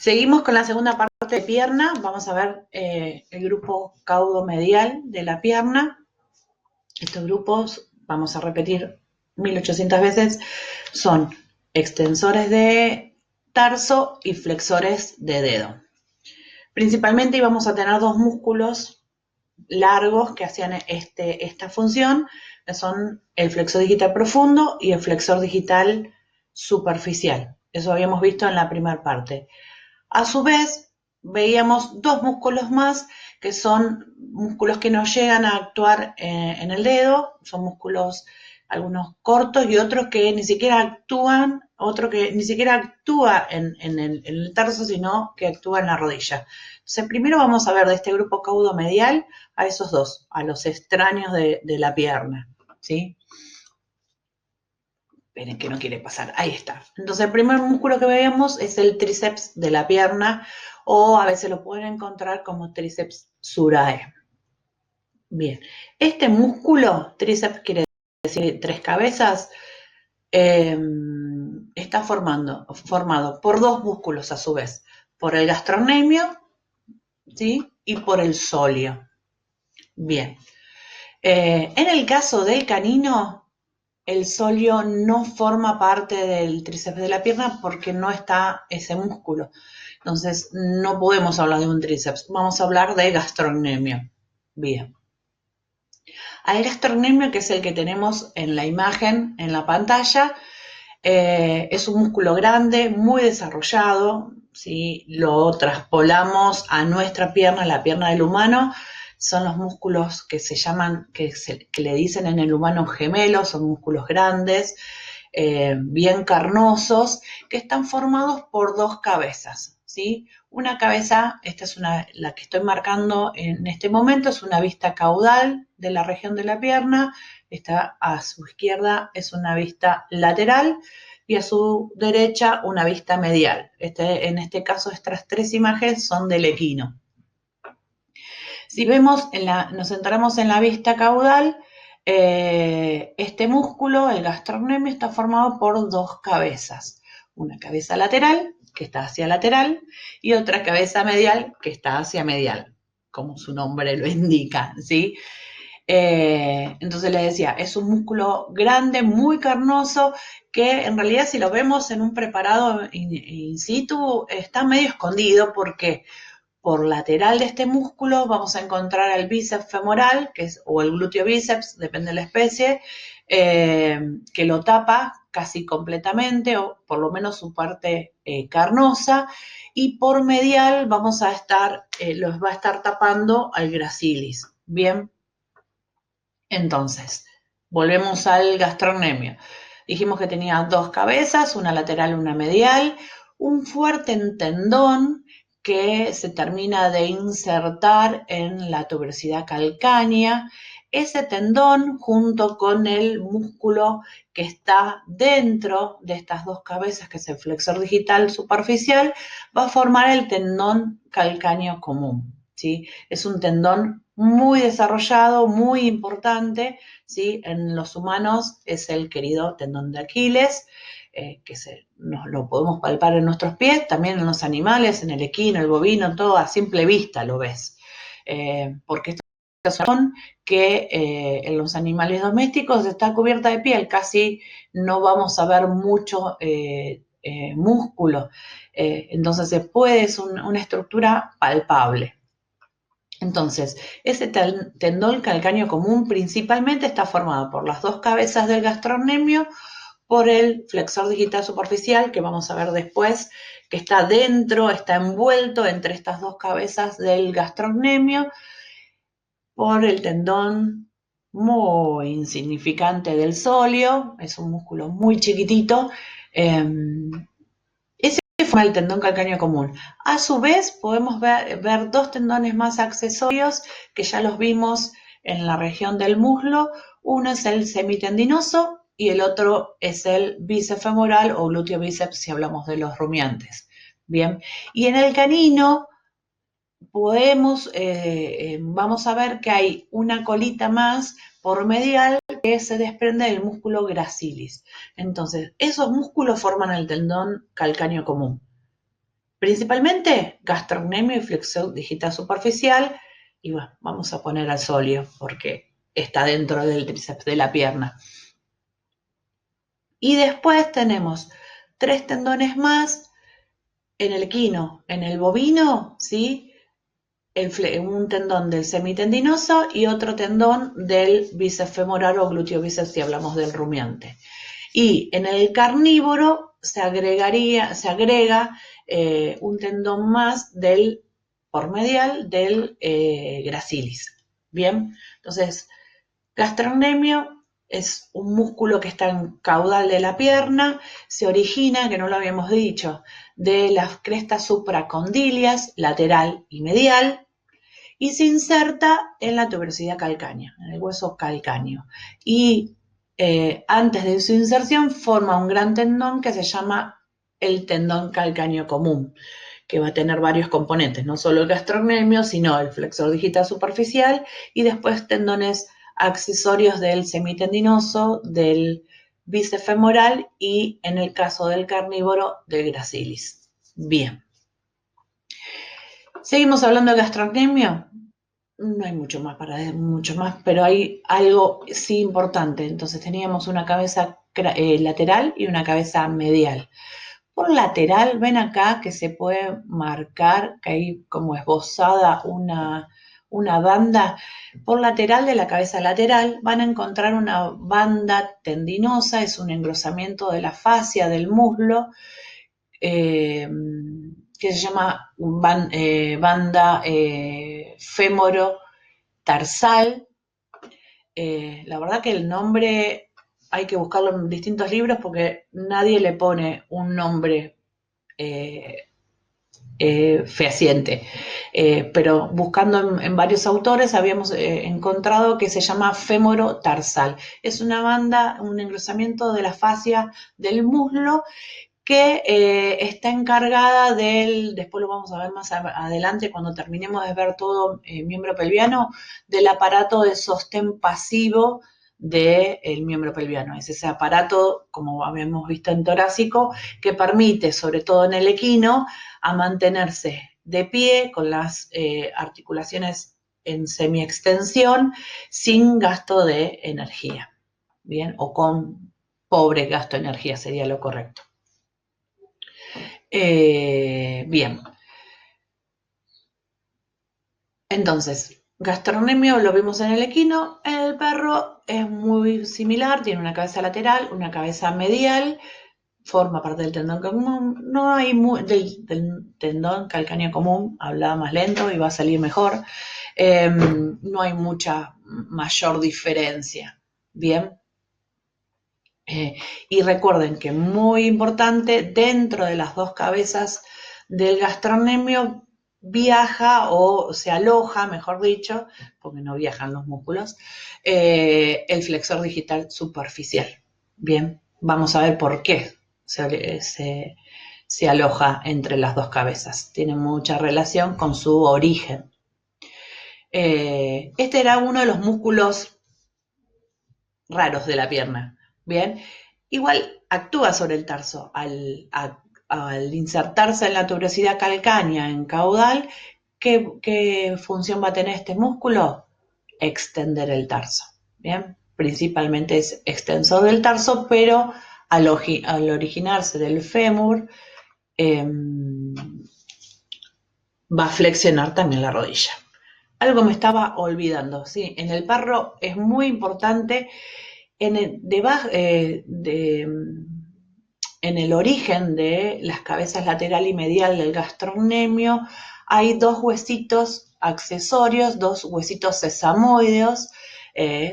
Seguimos con la segunda parte de pierna. Vamos a ver el grupo caudo-medial de la pierna. Estos grupos, vamos a repetir 1800 veces, son extensores de tarso y flexores de dedo. Principalmente íbamos a tener dos músculos largos que hacían esta función, que son el flexor digital profundo y el flexor digital superficial. Eso habíamos visto en la primera parte. A su vez, veíamos dos músculos más que son músculos que no llegan a actuar en el dedo, son músculos algunos cortos y otros que ni siquiera actúan, otro que ni siquiera actúa en el tarso, sino que actúa en la rodilla. Entonces, primero vamos a ver de este grupo caudo-medial a esos dos, a los extraños de la pierna, ¿sí? Esperen que no quiere pasar, ahí está. Entonces el primer músculo que veíamos es el tríceps de la pierna o a veces lo pueden encontrar como tríceps surae. Bien, este músculo, tríceps quiere decir tres cabezas, está formado por dos músculos a su vez, por el gastrocnemio, ¿sí? Y por el sóleo. Bien, en el caso del canino, el sóleo no forma parte del tríceps de la pierna porque no está ese músculo. Entonces, no podemos hablar de un tríceps. Vamos a hablar de gastrocnemio. Bien. Al gastrocnemio, que es el que tenemos en la imagen, en la pantalla, es un músculo grande, muy desarrollado. Si lo traspolamos a nuestra pierna, la pierna del humano, son los músculos que se llaman, que le dicen en el humano gemelos, son músculos grandes, bien carnosos, que están formados por dos cabezas, ¿sí? Una cabeza, esta es la que estoy marcando en este momento, es una vista caudal de la región de la pierna, esta a su izquierda es una vista lateral y a su derecha una vista medial. En este caso, estas tres imágenes son del equino. Si vemos, nos centramos en la vista caudal, este músculo, el gastrocnemio, está formado por dos cabezas. Una cabeza lateral, que está hacia lateral, y otra cabeza medial, que está hacia medial, como su nombre lo indica, ¿sí? Entonces les decía, es un músculo grande, muy carnoso, que en realidad si lo vemos en un preparado in situ, está medio escondido porque por lateral de este músculo vamos a encontrar el bíceps femoral, o el glúteo bíceps, depende de la especie, que lo tapa casi completamente, o por lo menos su parte carnosa, y por medial los va a estar tapando al gracilis. Bien, entonces, volvemos al gastrocnemio. Dijimos que tenía dos cabezas, una lateral y una medial, un fuerte tendón que se termina de insertar en la tuberosidad calcánea. Ese tendón, junto con el músculo que está dentro de estas dos cabezas, que es el flexor digital superficial, va a formar el tendón calcáneo común, ¿sí? Es un tendón muy desarrollado, muy importante, ¿sí? En los humanos es el querido tendón de Aquiles, nos lo podemos palpar en nuestros pies, también en los animales, en el equino, el bovino, todo a simple vista lo ves. Porque esta es una zona que en los animales domésticos está cubierta de piel, casi no vamos a ver mucho músculo. Entonces es una estructura palpable. Entonces, ese tendón calcáneo común principalmente está formado por las dos cabezas del gastrocnemio, por el flexor digital superficial, que vamos a ver después, que está dentro, está envuelto entre estas dos cabezas del gastrocnemio, por el tendón muy insignificante del sóleo, es un músculo muy chiquitito, ese forma el tendón calcáneo común. A su vez, podemos ver dos tendones más accesorios que ya los vimos en la región del muslo. Uno es el semitendinoso y el otro es el bíceps femoral o glúteo bíceps si hablamos de los rumiantes. Bien, y en el canino vamos a ver que hay una colita más por medial que se desprende del músculo gracilis. Entonces, esos músculos forman el tendón calcáneo común. Principalmente gastrocnemio y flexión digital superficial. Y bueno, vamos a poner al sóleo porque está dentro del tríceps de la pierna. Y después tenemos 3 tendones más en el equino, en el bovino, ¿sí? Un tendón del semitendinoso y otro tendón del bíceps femoral o glúteo bíceps si hablamos del rumiante. Y en el carnívoro se agrega un tendón más del por medial del gracilis. Bien, entonces gastrocnemio es un músculo que está en caudal de la pierna, se origina, que no lo habíamos dicho, de las crestas supracondilias, lateral y medial, y se inserta en la tuberosidad calcánea, en el hueso calcáneo. Y antes de su inserción forma un gran tendón que se llama el tendón calcáneo común, que va a tener varios componentes, no solo el gastrocnemio, sino el flexor digital superficial y después tendones accesorios del semitendinoso, del bíceps femoral y, en el caso del carnívoro, del gracilis. Bien. Seguimos hablando de gastrocnemio. No hay mucho más pero hay algo sí importante. Entonces teníamos una cabeza lateral y una cabeza medial. Por lateral, ven acá que se puede marcar, que hay como esbozada una banda. Por lateral de la cabeza lateral van a encontrar una banda tendinosa, es un engrosamiento de la fascia del muslo, que se llama banda fémoro tarsal. La verdad que el nombre hay que buscarlo en distintos libros porque nadie le pone un nombre fehaciente. Pero buscando en varios autores habíamos encontrado que se llama fémoro tarsal. Es una banda, un engrosamiento de la fascia del muslo que está encargada después lo vamos a ver más adelante cuando terminemos de ver todo miembro pelviano, del aparato de sostén pasivo del miembro pelviano. Es ese aparato, como habíamos visto en torácico, que permite, sobre todo en el equino, a mantenerse de pie con las articulaciones en semiextensión sin gasto de energía, ¿bien? O con pobre gasto de energía sería lo correcto. Bien, entonces, gastrocnemio lo vimos en el equino, en el perro es muy similar, tiene una cabeza lateral, una cabeza medial, forma parte del tendón común, no hay del tendón calcáneo común, hablaba más lento y va a salir mejor, no hay mucha mayor diferencia, bien. Y recuerden que muy importante, dentro de las dos cabezas del gastrocnemio viaja o se aloja, mejor dicho, porque no viajan los músculos, el flexor digital superficial. Bien, vamos a ver por qué se aloja entre las dos cabezas. Tiene mucha relación con su origen. Este era uno de los músculos raros de la pierna. Bien, igual actúa sobre el tarso al insertarse en la tuberosidad calcánea en caudal. ¿Qué función va a tener este músculo? Extender el tarso. Bien, principalmente es extensor del tarso, pero al originarse del fémur, va a flexionar también la rodilla. Algo me estaba olvidando, ¿sí? En el perro es muy importante en el origen de las cabezas lateral y medial del gastrocnemio hay dos huesitos accesorios, dos huesitos sesamoideos,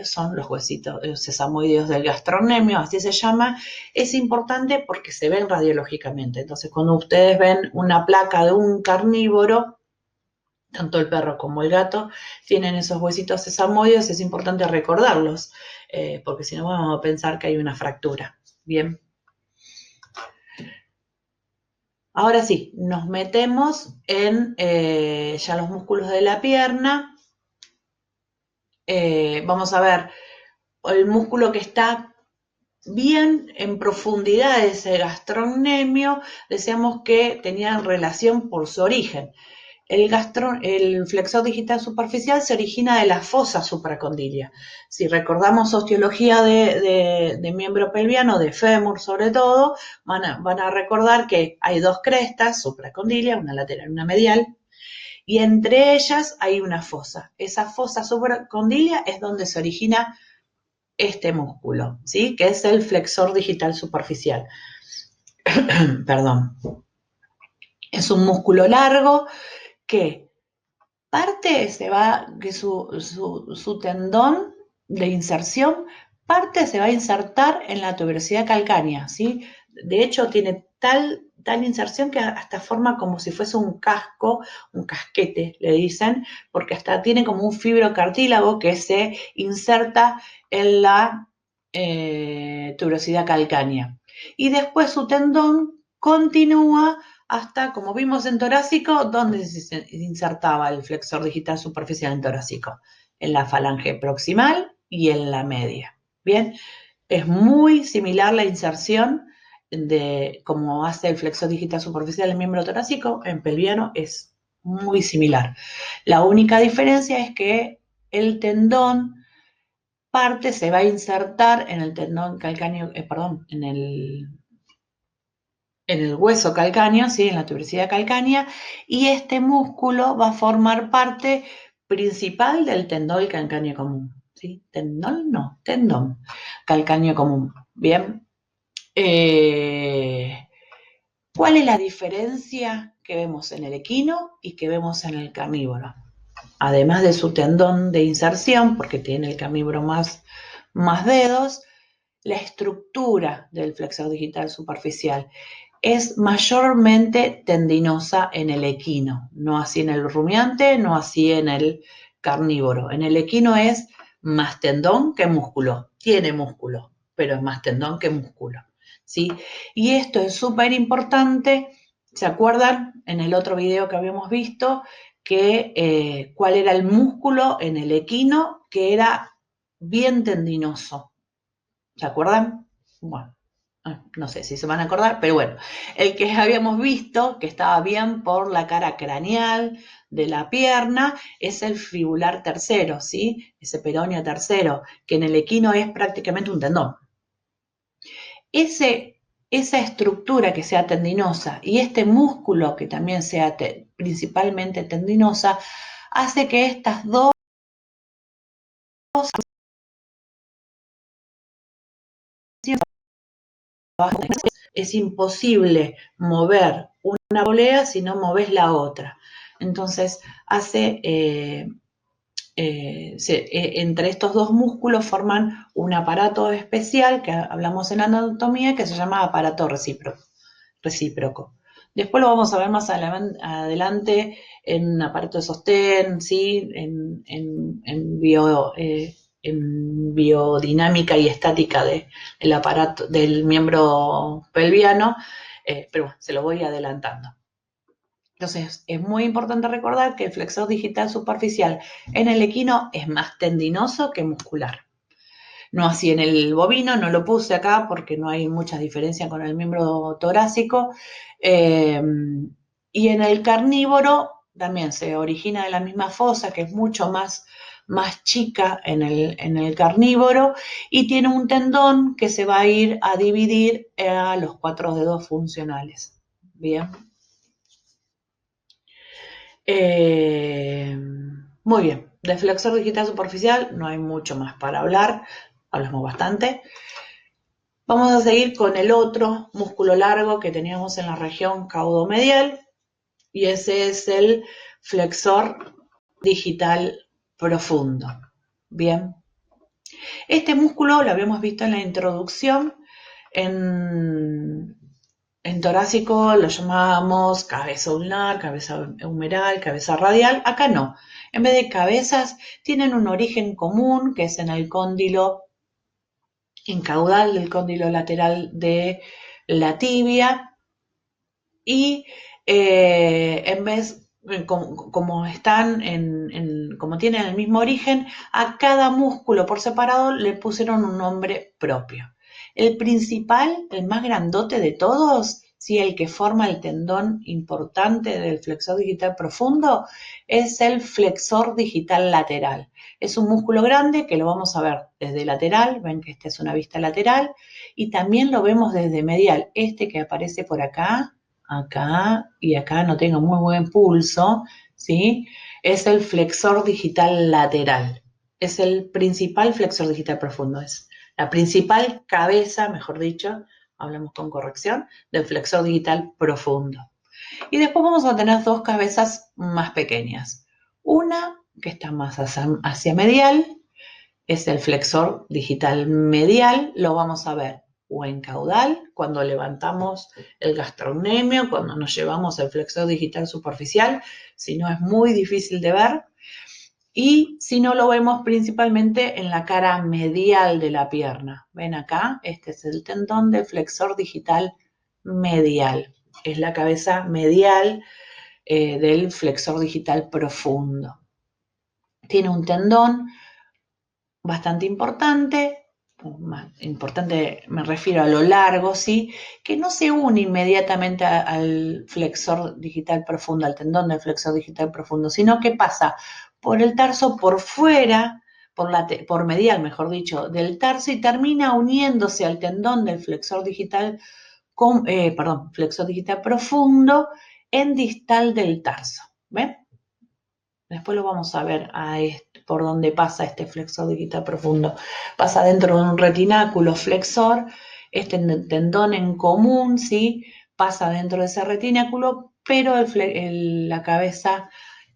son los huesitos sesamoideos del gastrocnemio, así se llama. Es importante porque se ven radiológicamente. Entonces, cuando ustedes ven una placa de un carnívoro, tanto el perro como el gato tienen esos huesitos sesamoideos, es importante recordarlos, porque si no vamos a pensar que hay una fractura. Bien. Ahora sí, nos metemos en ya los músculos de la pierna. Vamos a ver el músculo que está bien en profundidad de ese gastrocnemio, decíamos que tenían relación por su origen. El flexor digital superficial se origina de la fosa supracondilia. Si recordamos osteología de miembro pelviano, de fémur sobre todo, van a recordar que hay dos crestas supracondilia, una lateral y una medial, y entre ellas hay una fosa. Esa fosa supracondilia es donde se origina este músculo, ¿sí? Que es el flexor digital superficial. Perdón. Es un músculo largo que parte se va, que su tendón de inserción, parte se va a insertar en la tuberosidad calcánea, ¿sí? De hecho, tiene tal inserción que hasta forma como si fuese un casco, un casquete, le dicen, porque hasta tiene como un fibrocartílago que se inserta en la tuberosidad calcánea. Y después su tendón continúa hasta, como vimos en torácico, ¿dónde se insertaba el flexor digital superficial en torácico? En la falange proximal y en la media. Bien, es muy similar la inserción de como hace el flexor digital superficial en miembro torácico, en pelviano es muy similar. La única diferencia es que el tendón parte se va a insertar en el tendón calcáneo, perdón, en el hueso calcáneo, ¿sí? En la tuberosidad calcánea, y este músculo va a formar parte principal del tendón calcáneo común. ¿Sí? Tendón, no, tendón calcáneo común. Bien. ¿Cuál es la diferencia que vemos en el equino y que vemos en el carnívoro? Además de su tendón de inserción, porque tiene el carnívoro más dedos, la estructura del flexor digital superficial es mayormente tendinosa en el equino, no así en el rumiante, no así en el carnívoro. En el equino es más tendón que músculo, tiene músculo, pero es más tendón que músculo, ¿sí? Y esto es súper importante, ¿se acuerdan en el otro video que habíamos visto? Que cuál era el músculo en el equino que era bien tendinoso. ¿Se acuerdan? Bueno, no sé si se van a acordar, pero bueno, el que habíamos visto, que estaba bien por la cara craneal de la pierna, es el fibular tercero, ¿sí? Ese peroneo tercero, que en el equino es prácticamente un tendón. Esa estructura que sea tendinosa y este músculo que también sea principalmente tendinosa, hace que estas dos es imposible mover una polea si no moves la otra. Entonces, hace, entre estos dos músculos forman un aparato especial que hablamos en anatomía que se llama aparato recíproco. Después lo vamos a ver más adelante en aparato de sostén, ¿sí? En biodinámica y estática del aparato del miembro pelviano, pero bueno, se lo voy adelantando. Entonces, es muy importante recordar que el flexor digital superficial en el equino es más tendinoso que muscular. No así en el bovino, no lo puse acá porque no hay mucha diferencia con el miembro torácico. Y en el carnívoro también se origina de la misma fosa, que es mucho más chica en el carnívoro, y tiene un tendón que se va a ir a dividir a los 4 dedos funcionales. Bien. Muy bien. De flexor digital superficial no hay mucho más para hablar, hablamos bastante. Vamos a seguir con el otro músculo largo que teníamos en la región caudomedial y ese es el flexor digital profundo. Bien. Este músculo lo habíamos visto en la introducción. En torácico lo llamábamos cabeza ulnar, cabeza humeral, cabeza radial. Acá no. En vez de cabezas, tienen un origen común que es en el cóndilo en caudal del cóndilo lateral de la tibia y en vez, como están como tienen el mismo origen, a cada músculo por separado le pusieron un nombre propio. El principal, el más grandote de todos, ¿sí? El que forma el tendón importante del flexor digital profundo, es el flexor digital lateral. Es un músculo grande que lo vamos a ver desde lateral, ven que esta es una vista lateral, y también lo vemos desde medial. Este que aparece por acá, acá y acá, no tengo muy buen pulso, ¿sí? Es el flexor digital lateral. Es el principal flexor digital profundo, es la principal cabeza, mejor dicho, hablamos con corrección, del flexor digital profundo. Y después vamos a tener dos cabezas más pequeñas. Una que está más hacia medial, es el flexor digital medial, lo vamos a ver o en caudal, cuando levantamos el gastrocnemio, cuando nos llevamos el flexor digital superficial, si no es muy difícil de ver, y si no lo vemos principalmente en la cara medial de la pierna. Ven acá, este es el tendón del flexor digital medial, es la cabeza medial del flexor digital profundo. Tiene un tendón bastante importante, más importante me refiero a lo largo, ¿sí? Que no se une inmediatamente al flexor digital profundo, al tendón del flexor digital profundo, sino que pasa por el tarso por fuera, por medial, mejor dicho, del tarso y termina uniéndose al tendón del flexor digital, flexor digital profundo en distal del tarso. ¿Ven? Después lo vamos a ver por dónde pasa este flexor digital profundo. Pasa dentro de un retináculo flexor, este tendón en común, ¿sí? Pasa dentro de ese retináculo, pero la cabeza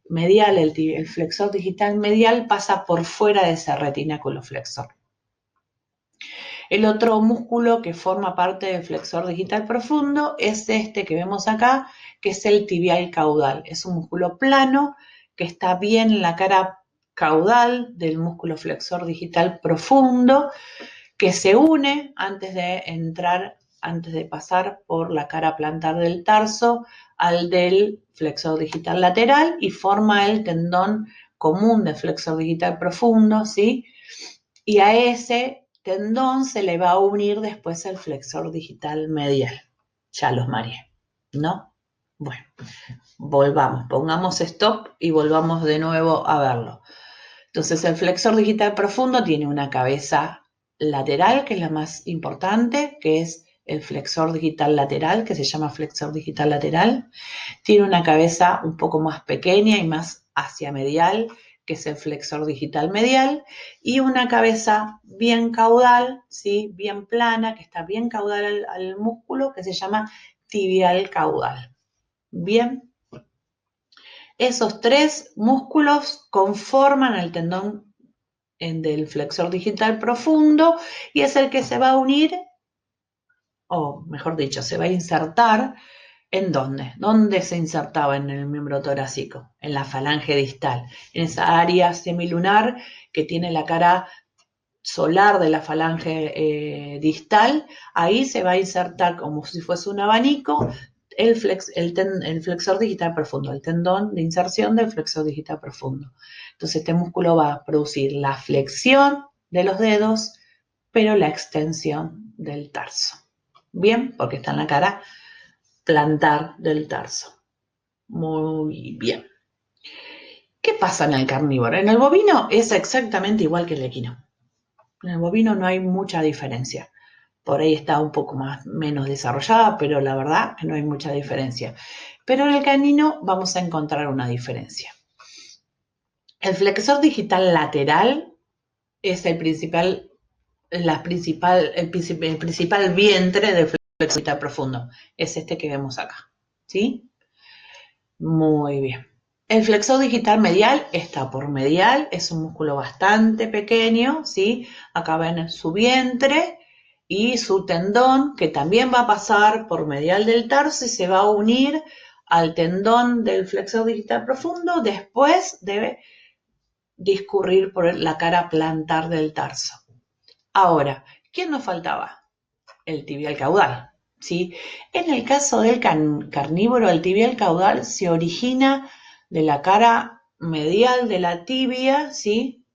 medial, el flexor digital medial, pasa por fuera de ese retináculo flexor. El otro músculo que forma parte del flexor digital profundo es este que vemos acá, que es el tibial caudal. Es un músculo plano que está bien en la cara caudal del músculo flexor digital profundo, que se une antes de pasar por la cara plantar del tarso al del flexor digital lateral y forma el tendón común del flexor digital profundo, ¿sí? Y a ese tendón se le va a unir después el flexor digital medial. Ya los mareé, ¿no? Bueno, volvamos, pongamos stop y volvamos de nuevo a verlo. Entonces el flexor digital profundo tiene una cabeza lateral, que es la más importante, que es el flexor digital lateral, que se llama flexor digital lateral. Tiene una cabeza un poco más pequeña y más hacia medial, que es el flexor digital medial, y una cabeza bien caudal, ¿sí? Bien plana, que está bien caudal al músculo, que se llama tibial caudal. Bien. Esos tres músculos conforman el tendón del flexor digital profundo y es el que se va a unir, o mejor dicho, se va a insertar. ¿En dónde? ¿Dónde se insertaba en el miembro torácico? En la falange distal, en esa área semilunar que tiene la cara solar de la falange distal. Ahí se va a insertar como si fuese un abanico el flexor digital profundo, el tendón de inserción del flexor digital profundo. Entonces este músculo va a producir la flexión de los dedos, pero la extensión del tarso. Bien, porque está en la cara plantar del tarso. Muy bien. ¿Qué pasa en el carnívoro? En el bovino es exactamente igual que el equino. En el bovino no hay mucha diferencia. Por ahí está un poco menos desarrollada, pero la verdad que no hay mucha diferencia. Pero en el canino vamos a encontrar una diferencia. El flexor digital lateral es el principal vientre del flexor digital profundo. Es este que vemos acá. ¿Sí? Muy bien. El flexor digital medial está por medial, es un músculo bastante pequeño, ¿sí? Acá ven su vientre y su tendón, que también va a pasar por medial del tarso y se va a unir al tendón del flexor digital profundo, después debe discurrir por la cara plantar del tarso. Ahora, ¿quién nos faltaba? El tibial caudal, ¿sí? En el caso del carnívoro, el tibial caudal se origina de la cara medial de la tibia, ¿sí?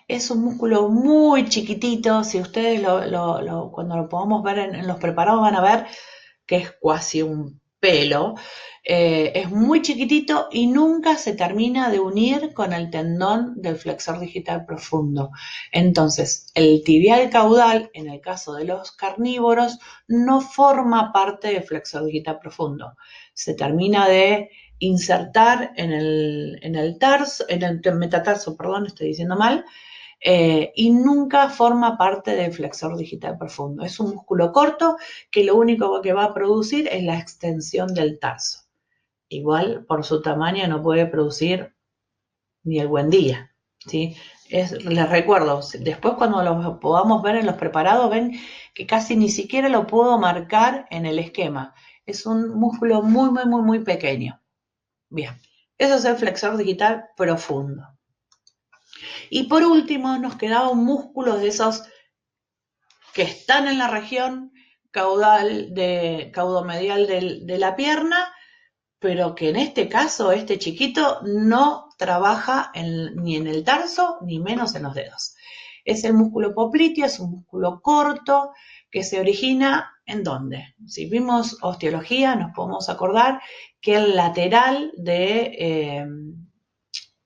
Es un músculo muy chiquitito. Si ustedes cuando lo podamos ver en los preparados van a ver que es casi un pelo. Es muy chiquitito y nunca se termina de unir con el tendón del flexor digital profundo. Entonces, el tibial caudal, en el caso de los carnívoros, no forma parte del flexor digital profundo. Se termina de insertar en el tarso, en el metatarso, perdón, estoy diciendo mal, y nunca forma parte del flexor digital profundo. Es un músculo corto que lo único que va a producir es la extensión del tarso. Igual, por su tamaño, no puede producir ni el buen día, ¿sí? Les recuerdo, después cuando lo podamos ver en los preparados, ven que casi ni siquiera lo puedo marcar en el esquema. Es un músculo muy, muy, muy, muy pequeño. Bien, eso es el flexor digital profundo. Y por último, nos quedaba un músculo de esos que están en la región caudomedial de la pierna, pero que en este caso, este chiquito, no trabaja ni en el tarso, ni menos en los dedos. Es el músculo popliteo, es un músculo corto que se origina ¿en dónde? Si vimos osteología, nos podemos acordar que el lateral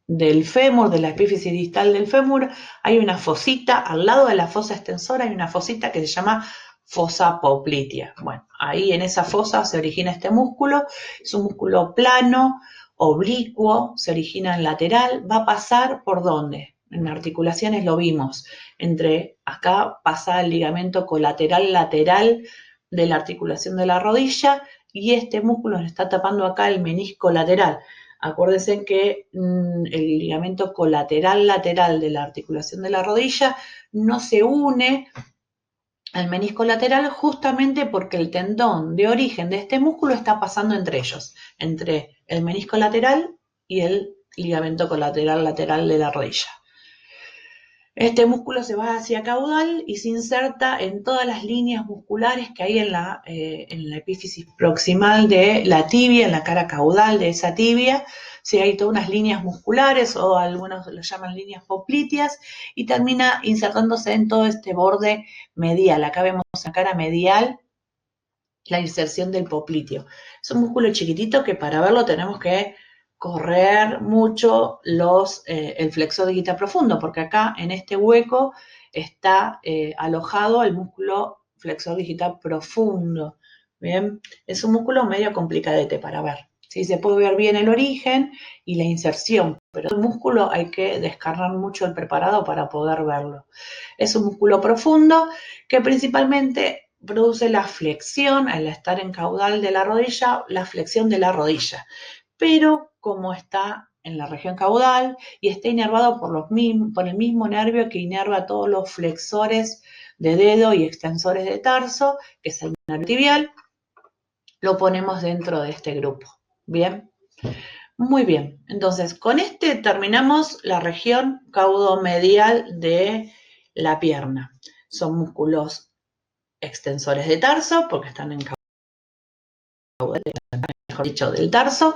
del fémur, de la epífisis distal del fémur, hay una fosita, al lado de la fosa extensora hay una fosita que se llama fosa poplitea. Bueno, ahí en esa fosa se origina este músculo, es un músculo plano, oblicuo, se origina en lateral, va a pasar ¿por dónde? En articulaciones lo vimos, acá pasa el ligamento colateral lateral de la articulación de la rodilla y este músculo nos está tapando acá el menisco lateral. Acuérdense que el ligamento colateral lateral de la articulación de la rodilla no se une al menisco lateral justamente porque el tendón de origen de este músculo está pasando entre ellos, entre el menisco lateral y el ligamento colateral lateral de la rodilla. Este músculo se va hacia caudal y se inserta en todas las líneas musculares que hay en la epífisis proximal de la tibia, en la cara caudal de esa tibia. Sí, hay todas unas líneas musculares o algunos lo llaman líneas popliteas y termina insertándose en todo este borde medial. Acá vemos en la cara medial la inserción del popliteo. Es un músculo chiquitito que para verlo tenemos que correr mucho el flexor digital profundo, porque acá en este hueco está alojado el músculo flexor digital profundo. Bien, es un músculo medio complicadete para ver. ¿Sí? Se puede ver bien el origen y la inserción, pero el músculo hay que descargar mucho el preparado para poder verlo. Es un músculo profundo que principalmente produce la flexión, al estar en caudal de la rodilla, la flexión de la rodilla. Pero como está en la región caudal y está inervado por el mismo nervio que inerva todos los flexores de dedo y extensores de tarso, que es el nervio tibial, lo ponemos dentro de este grupo. ¿Bien? Muy bien. Entonces, con este terminamos la región caudomedial de la pierna. Son músculos extensores de tarso, porque están en caudal, mejor dicho, del tarso,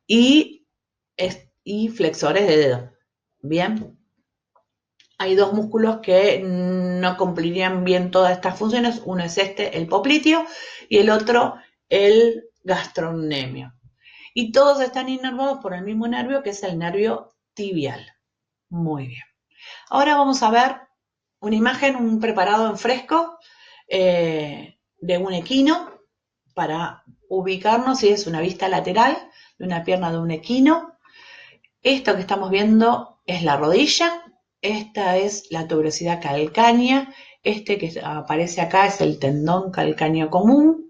y flexores de dedo. Bien. Hay dos músculos que no cumplirían bien todas estas funciones. Uno es el popliteo, y el otro, el gastrocnemio. Y todos están inervados por el mismo nervio, que es el nervio tibial. Muy bien. Ahora vamos a ver una imagen, un preparado en fresco de un equino para ubicarnos si es una vista lateral de una pierna de un equino. Esto que estamos viendo es la rodilla, esta es la tuberosidad calcánea, este que aparece acá es el tendón calcáneo común,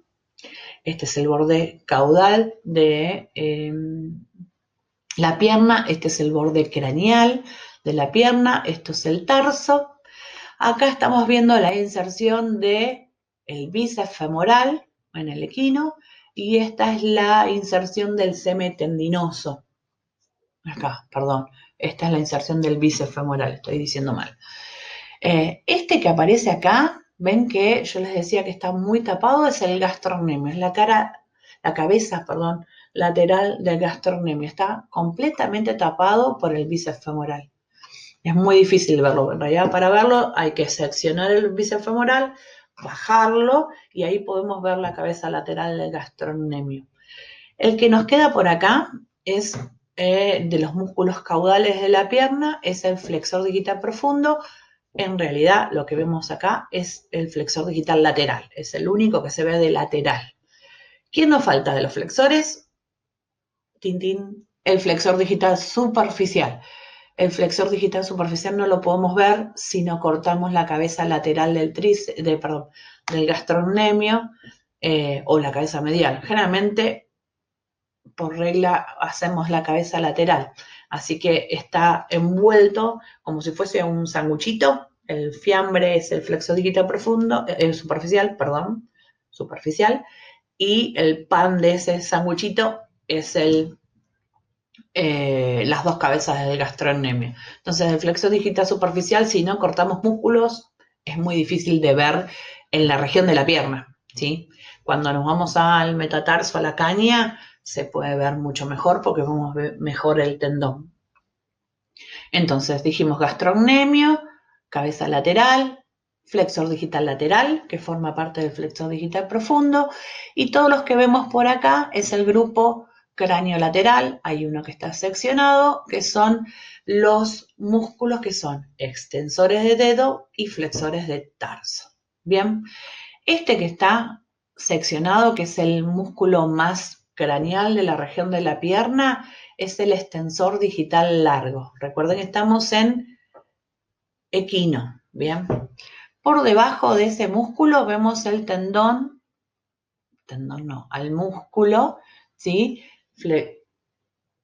este es el borde caudal de la pierna, este es el borde craneal de la pierna, esto es el tarso. Acá estamos viendo la inserción del bíceps femoral en el equino y esta es la inserción del semitendinoso. Acá, perdón, esta es la inserción del bíceps femoral, estoy diciendo mal. Este que aparece acá, ven que yo les decía que está muy tapado, es el gastrocnemio, es la cabeza lateral del gastrocnemio, está completamente tapado por el bíceps femoral. Es muy difícil verlo. En realidad, para verlo hay que seccionar el bíceps femoral, bajarlo y ahí podemos ver la cabeza lateral del gastrocnemio. El que nos queda por acá es de los músculos caudales de la pierna, es el flexor digital profundo. En realidad, lo que vemos acá es el flexor digital lateral. Es el único que se ve de lateral. ¿Quién nos falta de los flexores? Tintín, el flexor digital superficial. El flexor digital superficial no lo podemos ver si no cortamos la cabeza lateral del gastrocnemio o la cabeza medial. Generalmente, por regla, hacemos la cabeza lateral. Así que está envuelto como si fuese un sanguchito. El fiambre es el flexor digital superficial, y el pan de ese sanguchito es las dos cabezas del gastrocnemio. Entonces, el flexor digital superficial, si no cortamos músculos, es muy difícil de ver en la región de la pierna, ¿sí? Cuando nos vamos al metatarso, a la caña, se puede ver mucho mejor porque vamos a ver mejor el tendón. Entonces, dijimos gastrocnemio, cabeza lateral, flexor digital lateral, que forma parte del flexor digital profundo, y todos los que vemos por acá es el grupo cráneo lateral. Hay uno que está seccionado, que son los músculos que son extensores de dedo y flexores de tarso. Bien, este que está seccionado, que es el músculo más craneal de la región de la pierna, es el extensor digital largo. Recuerden que estamos en equino, ¿bien? Por debajo de ese músculo vemos el al músculo, ¿sí?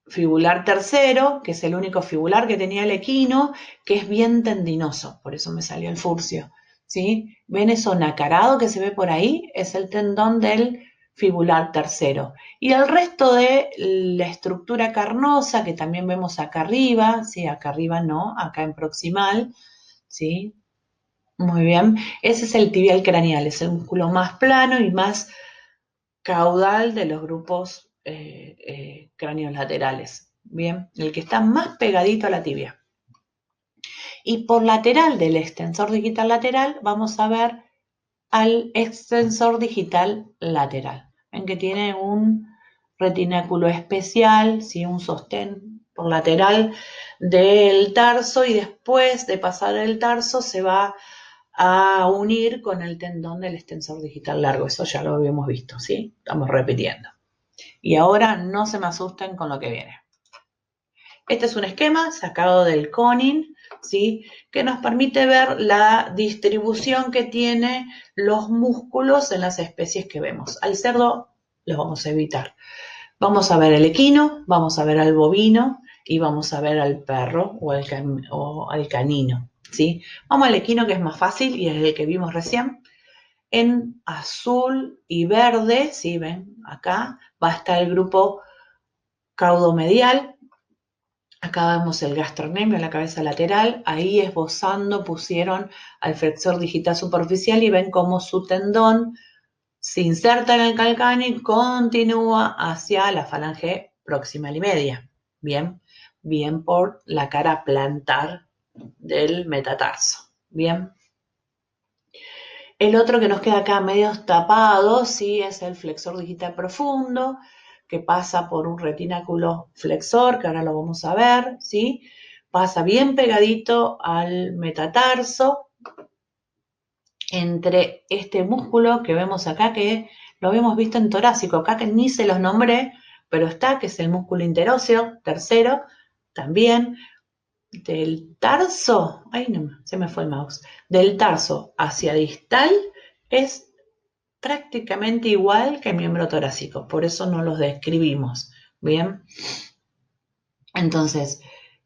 Fibular tercero, que es el único fibular que tenía el equino, que es bien tendinoso, por eso me salió el furcio, ¿sí? ¿Ven eso nacarado que se ve por ahí? Es el tendón del fibular tercero. Y el resto de la estructura carnosa, que también vemos acá arriba, ¿sí? Acá arriba no, acá en proximal, ¿sí? Muy bien, ese es el tibial craneal, es el músculo más plano y más caudal de los grupos cráneos laterales. Bien, el que está más pegadito a la tibia. Y por lateral del extensor digital lateral vamos a ver al extensor digital lateral. Ven que tiene un retináculo especial, ¿sí? Un sostén por lateral del tarso y después de pasar el tarso se va a unir con el tendón del extensor digital largo. Eso ya lo habíamos visto, ¿sí? Estamos repitiendo. Y ahora no se me asusten con lo que viene. Este es un esquema sacado del Conin, ¿sí? Que nos permite ver la distribución que tiene los músculos en las especies que vemos. Al cerdo los vamos a evitar. Vamos a ver el equino, vamos a ver al bovino y vamos a ver al perro o al canino, ¿sí? Vamos al equino, que es más fácil y es el que vimos recién. En azul y verde, ¿sí? Ven, acá va a estar el grupo caudomedial. Acá vemos el gastrocnemio en la cabeza lateral. Ahí esbozando pusieron al flexor digital superficial y ven cómo su tendón se inserta en el calcáneo y continúa hacia la falange proximal y media. Bien, bien por la cara plantar del metatarso. Bien. El otro que nos queda acá medio tapado, sí, es el flexor digital profundo, que pasa por un retináculo flexor, que ahora lo vamos a ver, ¿sí? Pasa bien pegadito al metatarso, entre este músculo que vemos acá, que lo habíamos visto en torácico, acá que ni se los nombré, pero está, que es el músculo interóseo, tercero, también del tarso, ay no, se me fue el mouse, del tarso hacia distal es prácticamente igual que el miembro torácico, por eso no los describimos, ¿bien? Entonces,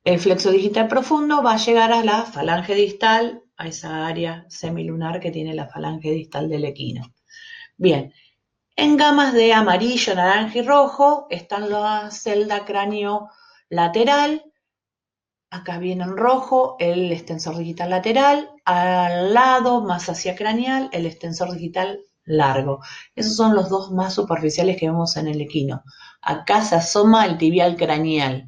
el flexo digital profundo va a llegar a la falange distal, a esa área semilunar que tiene la falange distal del equino. Bien, en gamas de amarillo, naranja y rojo están la celda cráneo lateral. Acá viene en rojo el extensor digital lateral, al lado, más hacia craneal, el extensor digital largo. Esos son los dos más superficiales que vemos en el equino. Acá se asoma el tibial craneal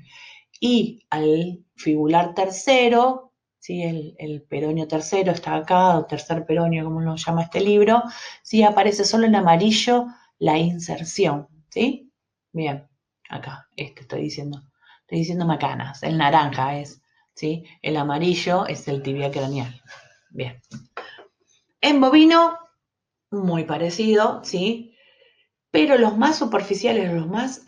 y al fibular tercero, ¿sí? El peronio tercero está acá, o tercer peronio, como lo llama este libro, ¿sí? Aparece solo en amarillo la inserción, ¿sí? Bien, acá, estoy diciendo macanas, el naranja es, ¿sí? El amarillo es el tibia craneal. Bien. En bovino, muy parecido, ¿sí? Pero los más superficiales, los más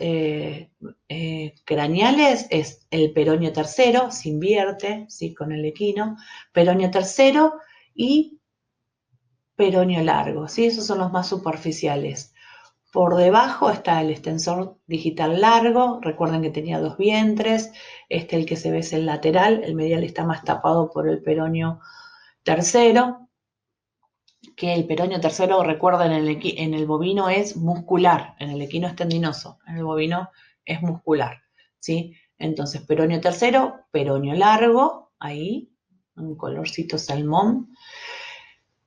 craneales es el peronio tercero, se invierte, ¿sí? Con el equino, peronio tercero y peronio largo, ¿sí? Esos son los más superficiales. Por debajo está el extensor digital largo, recuerden que tenía dos vientres, el que se ve es el lateral, el medial está más tapado por el peronio tercero, que el peronio tercero, recuerden, en el bovino es muscular, en el equino es tendinoso, en el bovino es muscular, ¿sí? Entonces, peronio tercero, peronio largo, ahí, un colorcito salmón,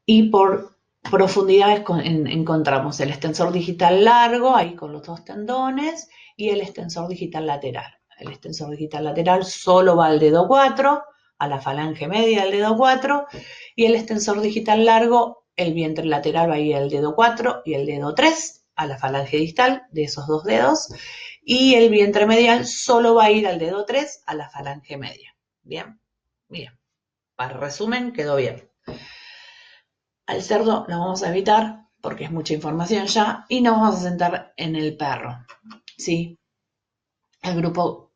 y por profundidades encontramos el extensor digital largo, ahí con los dos tendones, y el extensor digital lateral. El extensor digital lateral solo va al dedo 4, a la falange media del dedo 4, y el extensor digital largo, el vientre lateral va a ir al dedo 4 y el dedo 3, a la falange distal de esos dos dedos, y el vientre medial solo va a ir al dedo 3, a la falange media. Bien, bien. Para resumen, quedó bien. Al cerdo lo vamos a evitar porque es mucha información ya y nos vamos a centrar en el perro, ¿sí? El grupo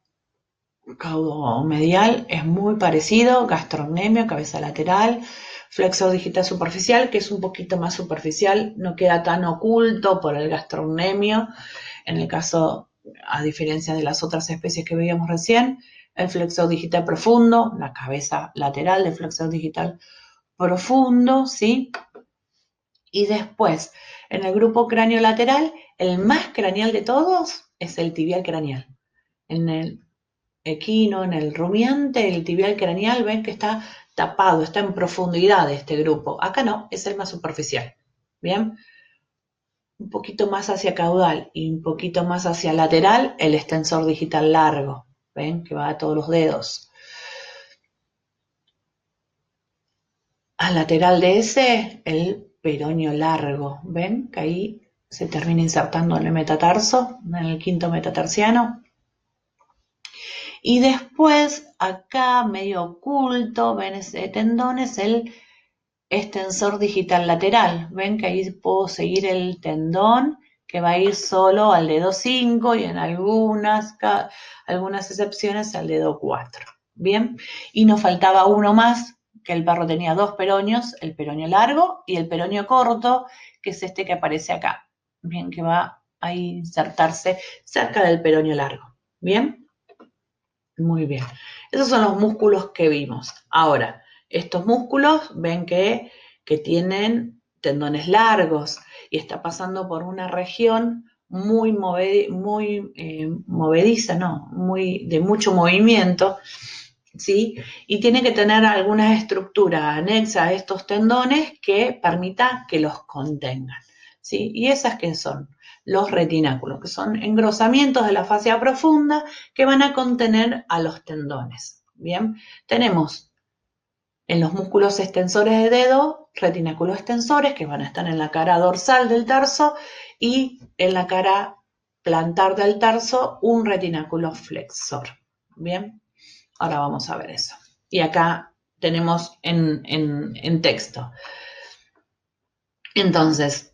caudomedial es muy parecido, gastrocnemio, cabeza lateral, flexor digital superficial, que es un poquito más superficial, no queda tan oculto por el gastrocnemio, en el caso, a diferencia de las otras especies que veíamos recién, el flexor digital profundo, la cabeza lateral del flexor digital profundo, ¿sí? Y después, en el grupo cráneo lateral, el más craneal de todos es el tibial craneal. En el equino, en el rumiante, el tibial craneal, ven que está tapado, está en profundidad de este grupo. Acá no, es el más superficial. Bien, un poquito más hacia caudal y un poquito más hacia lateral, el extensor digital largo. Ven que va a todos los dedos. Al lateral de ese, el peronio largo. ¿Ven? Que ahí se termina insertando en el metatarso, en el quinto metatarsiano. Y después, acá medio oculto, ven ese tendón, es el extensor digital lateral. Ven que ahí puedo seguir el tendón que va a ir solo al dedo 5 y en algunas excepciones al dedo 4. Bien, y nos faltaba uno más, que el perro tenía dos peronios, el peronio largo y el peronio corto, que es este que aparece acá. Bien, que va a insertarse cerca del peronio largo. Bien. Muy bien. Esos son los músculos que vimos. Ahora, estos músculos ven que tienen tendones largos y está pasando por una región muy movediza, no, de mucho movimiento, ¿sí? Y tiene que tener alguna estructura anexa a estos tendones que permita que los contengan, ¿sí? ¿Y esas qué son? Los retináculos, que son engrosamientos de la fascia profunda que van a contener a los tendones. Bien, tenemos en los músculos extensores de dedo, retináculos extensores que van a estar en la cara dorsal del tarso y en la cara plantar del tarso un retináculo flexor. Bien, ahora vamos a ver eso. Y acá tenemos en texto. Entonces,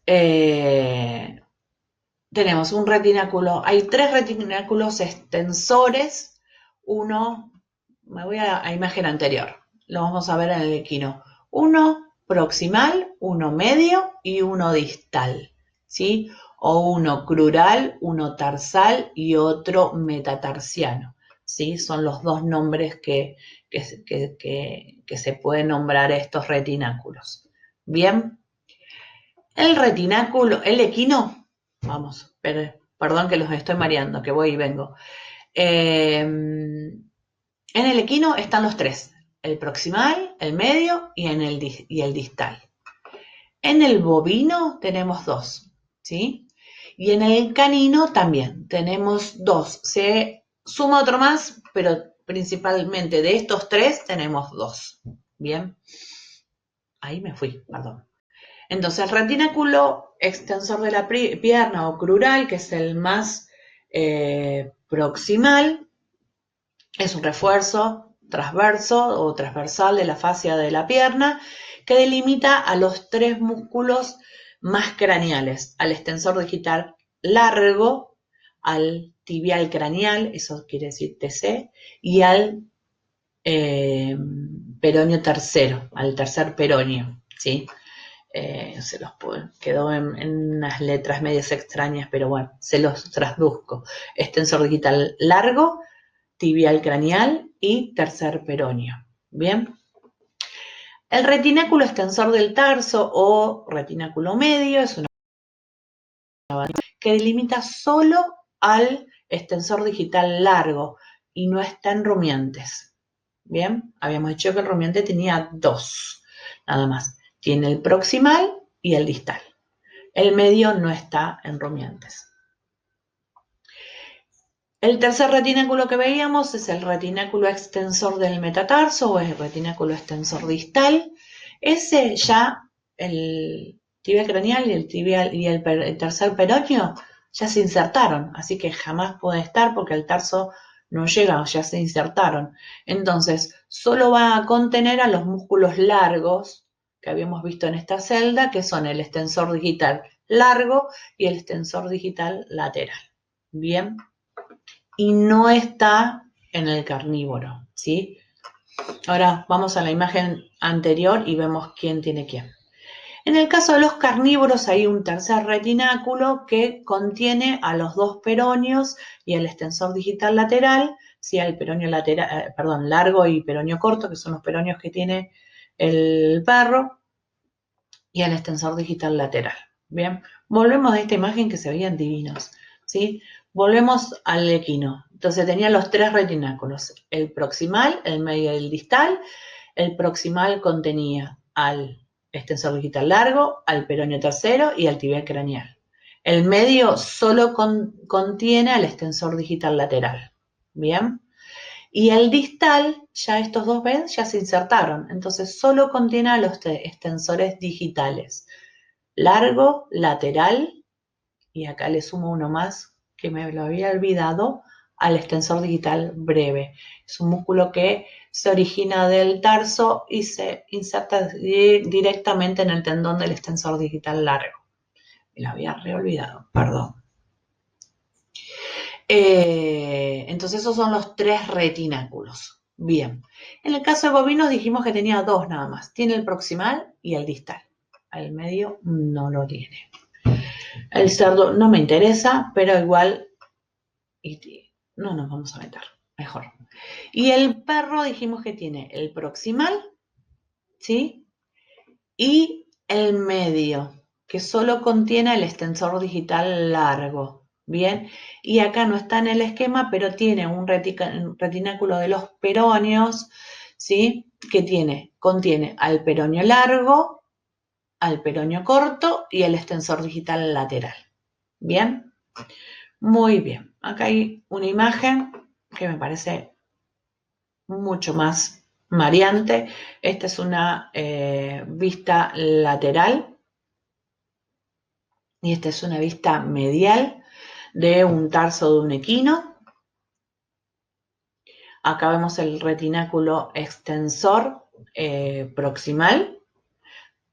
tenemos un retináculo, hay tres retináculos extensores, uno, me voy a la imagen anterior, lo vamos a ver en el equino, uno proximal, uno medio y uno distal, ¿sí? O uno crural, uno tarsal y otro metatarsiano, ¿sí? Son los dos nombres que se pueden nombrar estos retináculos. Bien, el retináculo, el equino, vamos, perdón que los estoy mareando, que voy y vengo. En el equino están los tres, el proximal, el medio y el distal. En el bovino tenemos dos, ¿sí? Y en el canino también tenemos dos. Se suma otro más, pero principalmente de estos tres tenemos dos. Bien, ahí me fui, perdón. Entonces, el retináculo extensor de la pierna o crural, que es el más proximal, es un refuerzo transverso o transversal de la fascia de la pierna que delimita a los tres músculos más craneales, al extensor digital largo, al tibial craneal, eso quiere decir TC, y al peroneo tercero, al tercer peroneo, ¿sí? Se los quedó en unas letras medias extrañas, pero bueno, se los traduzco. Extensor digital largo, tibial craneal y tercer peroneo. Bien. El retináculo extensor del tarso o retináculo medio es una que delimita solo al extensor digital largo y no está en rumiantes. Bien, habíamos dicho que el rumiante tenía dos, nada más. Tiene el proximal y el distal. El medio no está en rumiantes. El tercer retináculo que veíamos es el retináculo extensor del metatarso o el retináculo extensor distal. Ese ya, el tibial craneal y el tercer peroneo ya se insertaron, así que jamás puede estar porque el tarso no llega, ya se insertaron. Entonces, solo va a contener a los músculos largos que habíamos visto en esta celda, que son el extensor digital largo y el extensor digital lateral. Bien. Y no está en el carnívoro, ¿sí? Ahora vamos a la imagen anterior y vemos quién tiene quién. En el caso de los carnívoros hay un tercer retináculo que contiene a los dos peroneos y el extensor digital lateral, ¿sí? El peroneo lateral, largo y peroneo corto, que son los peroneos que tiene el perro, y el extensor digital lateral. Bien, volvemos a esta imagen que se veían divinos, ¿sí? Volvemos al equino. Entonces tenía los tres retináculos, el proximal, el medio y el distal. El proximal contenía al extensor digital largo, al peroneo tercero y al tibial craneal. El medio solo contiene al extensor digital lateral. Bien. Y el distal, ya estos dos ven, ya se insertaron. Entonces solo contiene a los extensores digitales. Largo, lateral, y acá le sumo uno más que me lo había olvidado, al extensor digital breve. Es un músculo que se origina del tarso y se inserta directamente en el tendón del extensor digital largo. Me lo había reolvidado, perdón. Entonces esos son los tres retináculos. Bien, en el caso de bovinos dijimos que tenía dos nada más. Tiene el proximal y el distal. Al medio no lo tiene. El cerdo no me interesa, pero igual no nos vamos a meter, mejor. Y el perro dijimos que tiene el proximal, ¿sí? Y el medio, que solo contiene el extensor digital largo. Bien, y acá no está en el esquema, pero tiene un retináculo de los peroneos, ¿sí? Que contiene al peroneo largo, al peroneo corto y el extensor digital lateral. Bien, muy bien. Acá hay una imagen que me parece mucho más mareante. Esta es una vista lateral. Y esta es una vista medial de un tarso de un equino. Acá vemos el retináculo extensor proximal.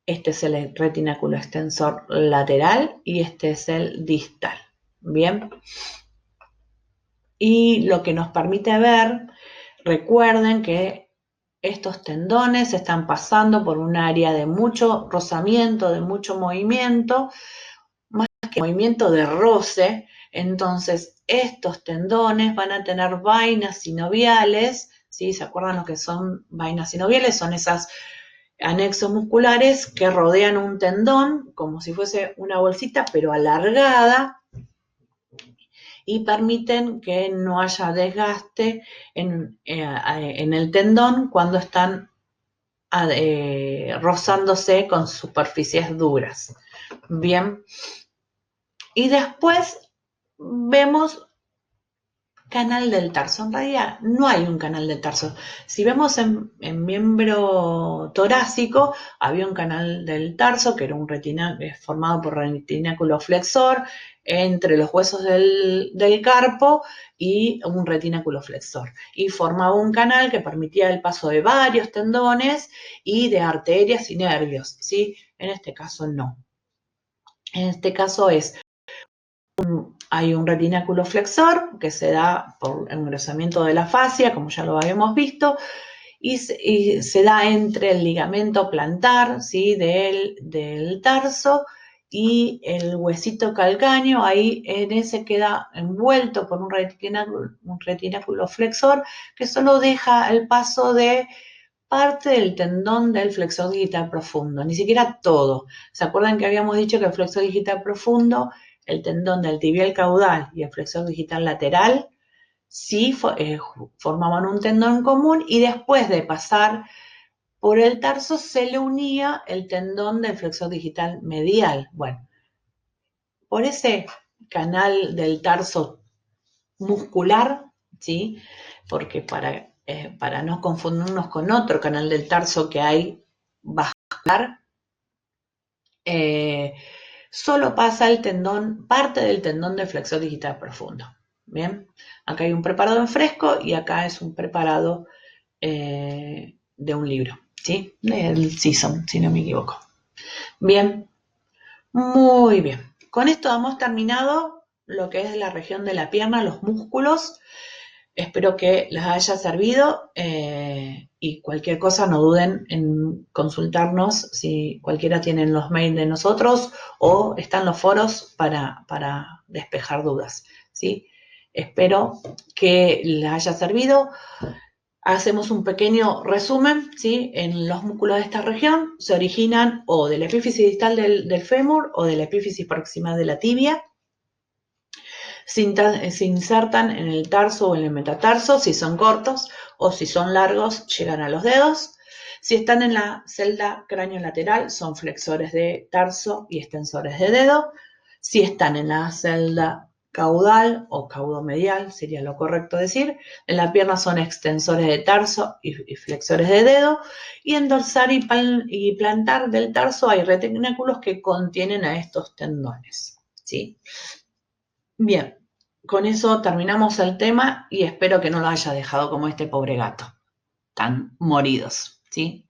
Este es el retináculo extensor lateral y este es el distal. Bien. Y lo que nos permite ver, recuerden que estos tendones están pasando por un área de mucho rozamiento, de mucho movimiento, más que movimiento de roce. Entonces estos tendones van a tener vainas sinoviales, ¿sí? ¿Se acuerdan lo que son vainas sinoviales? Son esas anexos musculares que rodean un tendón como si fuese una bolsita pero alargada y permiten que no haya desgaste en el tendón cuando están rozándose con superficies duras. Bien. Y después vemos canal del tarso. En realidad no hay un canal del tarso. Si vemos en miembro torácico, había un canal del tarso que era un formado por retináculo flexor entre los huesos del carpo y un retináculo flexor. Y formaba un canal que permitía el paso de varios tendones y de arterias y nervios, ¿sí? En este caso no. En este caso hay un retináculo flexor que se da por engrosamiento de la fascia, como ya lo habíamos visto, y se da entre el ligamento plantar, ¿sí? del tarso y el huesito calcáneo. Ahí en ese queda envuelto por un retináculo flexor que solo deja el paso de parte del tendón del flexor digital profundo, ni siquiera todo. ¿Se acuerdan que habíamos dicho que el flexor digital profundo, el tendón del tibial caudal y el flexor digital lateral, sí formaban un tendón común y después de pasar por el tarso se le unía el tendón del flexor digital medial? Bueno, por ese canal del tarso muscular, ¿sí? Porque para no confundirnos con otro canal del tarso que hay vascular, solo pasa el tendón, parte del tendón del flexor digital profundo. Bien, acá hay un preparado en fresco y acá es un preparado de un libro, ¿sí? Del CISOM, si no me equivoco. Bien, muy bien. Con esto hemos terminado lo que es la región de la pierna, los músculos. Espero que les haya servido y cualquier cosa no duden en consultarnos si cualquiera tiene los mails de nosotros o están los foros para despejar dudas, ¿sí? Espero que les haya servido. Hacemos un pequeño resumen, ¿sí? En los músculos de esta región se originan o de la epífisis distal del fémur o de la epífisis proximal de la tibia. Se insertan en el tarso o en el metatarso si son cortos, o si son largos llegan a los dedos. Si están en la celda cráneo-lateral son flexores de tarso y extensores de dedo. Si están en la celda caudal o caudomedial, sería lo correcto decir, en la pierna son extensores de tarso y flexores de dedo. Y en dorsal y plantar del tarso hay retináculos que contienen a estos tendones, ¿sí? Bien, con eso terminamos el tema y espero que no lo haya dejado como este pobre gato, tan moridos, ¿sí?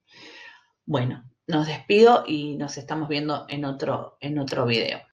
Bueno, nos despido y nos estamos viendo en otro video.